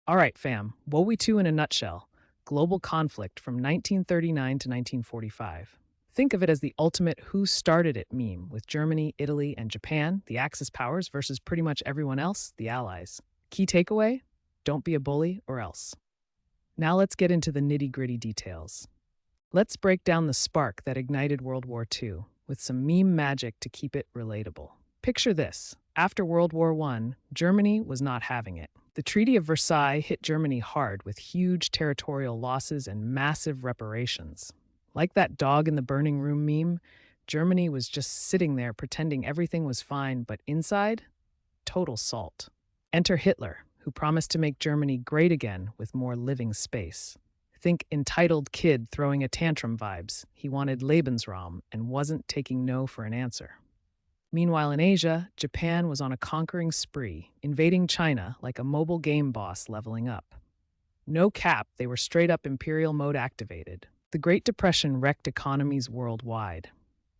All right, fam, WWII in a nutshell. Global conflict from 1939 to 1945. Think of it as the ultimate who started it meme, with Germany, Italy, and Japan, the Axis powers, versus pretty much everyone else, the Allies. Key takeaway? Don't be a bully or else. Now let's get into the nitty-gritty details. Let's break down the spark that ignited World War II, with some meme magic to keep it relatable. Picture this. After World War I, Germany was not having it. The Treaty of Versailles hit Germany hard with huge territorial losses and massive reparations. Like that dog in the burning room meme, Germany was just sitting there pretending everything was fine, but inside, total salt. Enter Hitler, who promised to make Germany great again with more living space. Think entitled kid throwing a tantrum vibes. He wanted Lebensraum and wasn't taking no for an answer. Meanwhile, in Asia, Japan was on a conquering spree, invading China like a mobile game boss leveling up. No cap, they were straight up imperial mode activated. The Great Depression wrecked economies worldwide.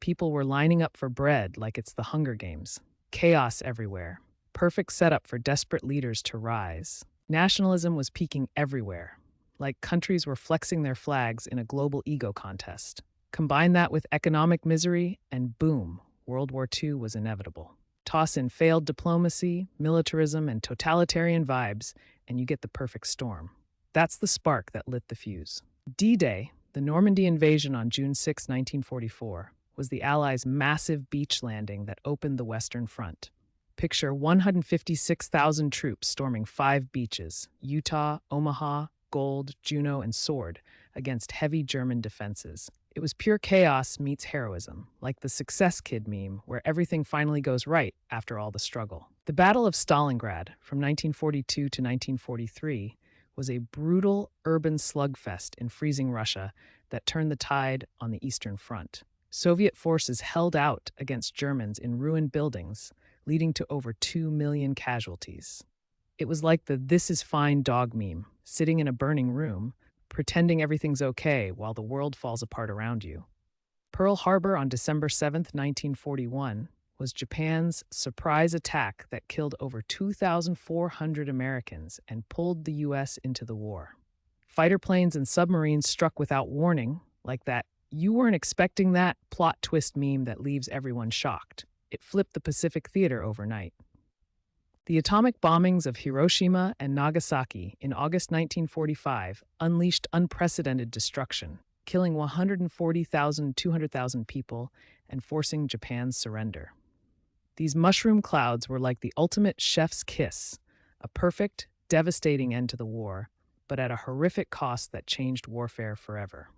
People were lining up for bread like it's the Hunger Games. Chaos everywhere. Perfect setup for desperate leaders to rise. Nationalism was peaking everywhere, like countries were flexing their flags in a global ego contest. Combine that with economic misery, and boom, World War II was inevitable. Toss in failed diplomacy, militarism, and totalitarian vibes, and you get the perfect storm. That's the spark that lit the fuse. D-Day, the Normandy invasion on June 6, 1944, was the Allies' massive beach landing that opened the Western Front. Picture 156,000 troops storming 5 beaches: Utah, Omaha, Gold, Juno, and Sword, against heavy German defenses. It was pure chaos meets heroism, like the Success Kid meme, where everything finally goes right after all the struggle. The Battle of Stalingrad, from 1942 to 1943, was a brutal urban slugfest in freezing Russia that turned the tide on the Eastern Front. Soviet forces held out against Germans in ruined buildings, leading to over 2 million casualties. It was like the "this is fine" dog meme, sitting in a burning room, pretending everything's okay while the world falls apart around you. Pearl Harbor on December 7, 1941, was Japan's surprise attack that killed over 2,400 Americans and pulled the U.S. into the war. Fighter planes and submarines struck without warning, like that "you weren't expecting that" plot twist meme that leaves everyone shocked. It flipped the Pacific Theater overnight. The atomic bombings of Hiroshima and Nagasaki in August 1945 unleashed unprecedented destruction, killing 140,000 to 200,000 people and forcing Japan's surrender. These mushroom clouds were like the ultimate chef's kiss, a perfect, devastating end to the war, but at a horrific cost that changed warfare forever.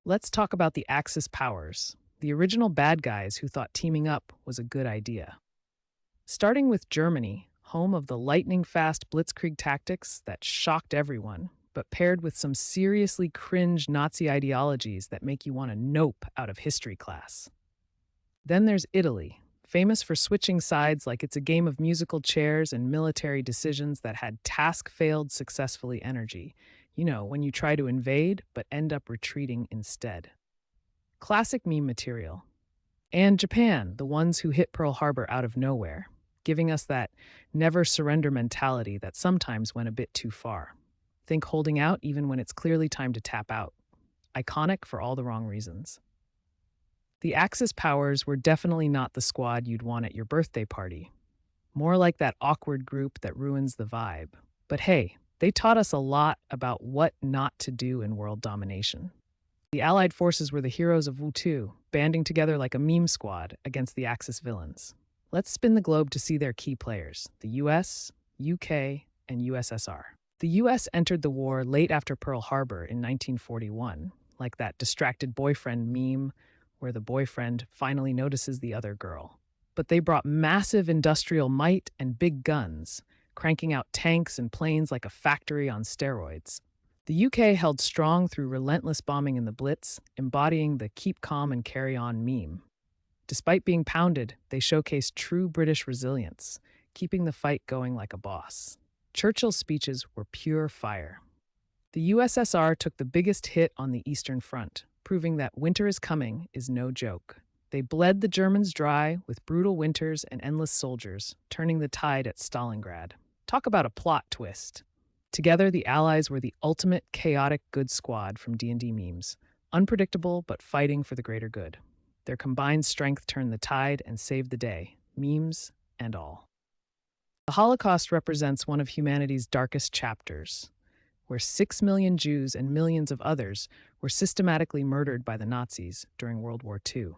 Let's talk about the Axis powers, the original bad guys who thought teaming up was a good idea. Starting with Germany, home of the lightning-fast blitzkrieg tactics that shocked everyone, but paired with some seriously cringe Nazi ideologies that make you want to nope out of history class. Then there's Italy, famous for switching sides like it's a game of musical chairs and military decisions that had task-failed successfully energy. You know, when you try to invade but end up retreating instead. Classic meme material. And Japan, the ones who hit Pearl Harbor out of nowhere, giving us that never surrender mentality that sometimes went a bit too far. Think holding out even when it's clearly time to tap out. Iconic for all the wrong reasons. The Axis powers were definitely not the squad you'd want at your birthday party. More like that awkward group that ruins the vibe. But hey, they taught us a lot about what not to do in world domination. The Allied forces were the heroes of WWII, banding together like a meme squad against the Axis villains. Let's spin the globe to see their key players: the US, UK, and USSR. The US entered the war late after Pearl Harbor in 1941, like that distracted boyfriend meme where the boyfriend finally notices the other girl. But they brought massive industrial might and big guns, cranking out tanks and planes like a factory on steroids. The UK held strong through relentless bombing in the Blitz, embodying the "keep calm and carry on" meme. Despite being pounded, they showcased true British resilience, keeping the fight going like a boss. Churchill's speeches were pure fire. The USSR took the biggest hit on the Eastern Front, proving that winter is coming is no joke. They bled the Germans dry with brutal winters and endless soldiers, turning the tide at Stalingrad. Talk about a plot twist. Together, the Allies were the ultimate chaotic good squad from D&D memes, unpredictable but fighting for the greater good. Their combined strength turned the tide and saved the day, memes and all. The Holocaust represents one of humanity's darkest chapters, where 6 million Jews and millions of others were systematically murdered by the Nazis during World War II.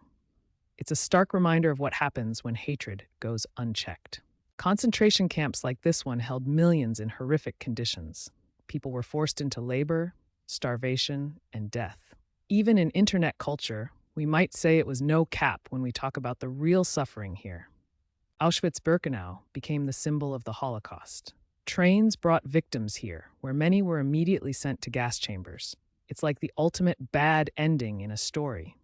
It's a stark reminder of what happens when hatred goes unchecked. Concentration camps like this one held millions in horrific conditions. People were forced into labor, starvation, and death. Even in internet culture, we might say it was no cap when we talk about the real suffering here. Auschwitz-Birkenau became the symbol of the Holocaust. Trains brought victims here, where many were immediately sent to gas chambers. It's like the ultimate bad ending in a story.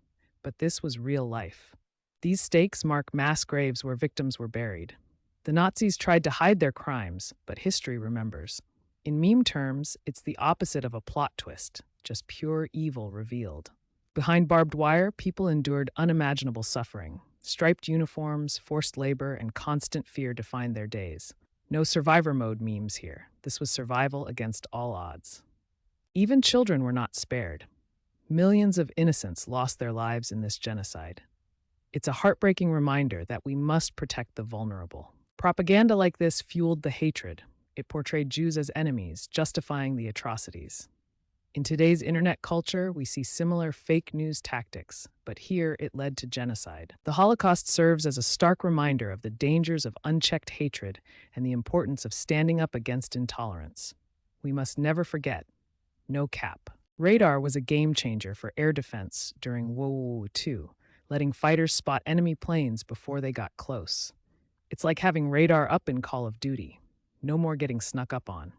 But this was real life. These stakes mark mass graves where victims were buried. The Nazis tried to hide their crimes, but history remembers. In meme terms, it's the opposite of a plot twist, just pure evil revealed. Behind barbed wire, people endured unimaginable suffering. Striped uniforms, forced labor, and constant fear defined their days. No survivor mode memes here. This was survival against all odds. Even children were not spared. Millions of innocents lost their lives in this genocide. It's a heartbreaking reminder that we must protect the vulnerable. Propaganda like this fueled the hatred. It portrayed Jews as enemies, justifying the atrocities. In today's internet culture, we see similar fake news tactics, but here it led to genocide. The Holocaust serves as a stark reminder of the dangers of unchecked hatred and the importance of standing up against intolerance. We must never forget, no cap. Radar was a game changer for air defense during WWII, letting fighters spot enemy planes before they got close. It's like having radar up in Call of Duty. No more getting snuck up on.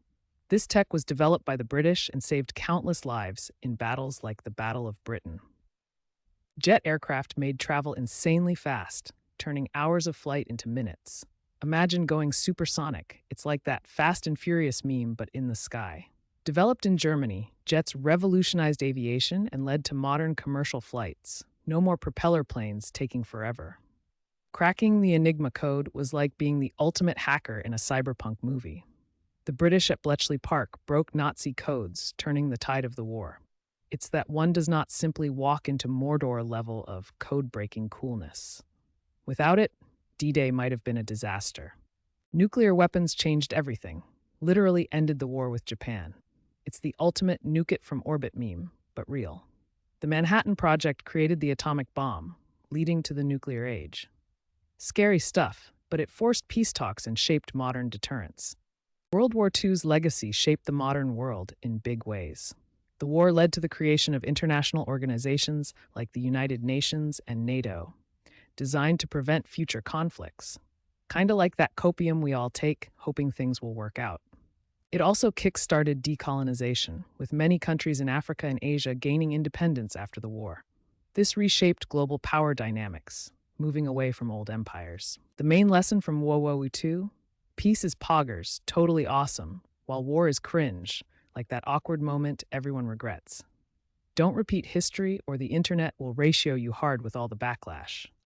This tech was developed by the British and saved countless lives in battles like the Battle of Britain. Jet aircraft made travel insanely fast, turning hours of flight into minutes. Imagine going supersonic. It's like that Fast and Furious meme, but in the sky. Developed in Germany, jets revolutionized aviation and led to modern commercial flights. No more propeller planes taking forever. Cracking the Enigma code was like being the ultimate hacker in a cyberpunk movie. The British at Bletchley Park broke Nazi codes, turning the tide of the war. It's that one does not simply walk into Mordor level of code-breaking coolness. Without it, D-Day might have been a disaster. Nuclear weapons changed everything, literally ended the war with Japan. It's the ultimate nuke it from orbit meme, but real. The Manhattan Project created the atomic bomb, leading to the nuclear age. Scary stuff, but it forced peace talks and shaped modern deterrence. World War II's legacy shaped the modern world in big ways. The war led to the creation of international organizations like the United Nations and NATO, designed to prevent future conflicts. Kinda like that copium we all take, hoping things will work out. It also kick-started decolonization, with many countries in Africa and Asia gaining independence after the war. This reshaped global power dynamics, moving away from old empires. The main lesson from WWII: peace is poggers, totally awesome, while war is cringe, like that awkward moment everyone regrets. Don't repeat history or the internet will ratio you hard with all the backlash.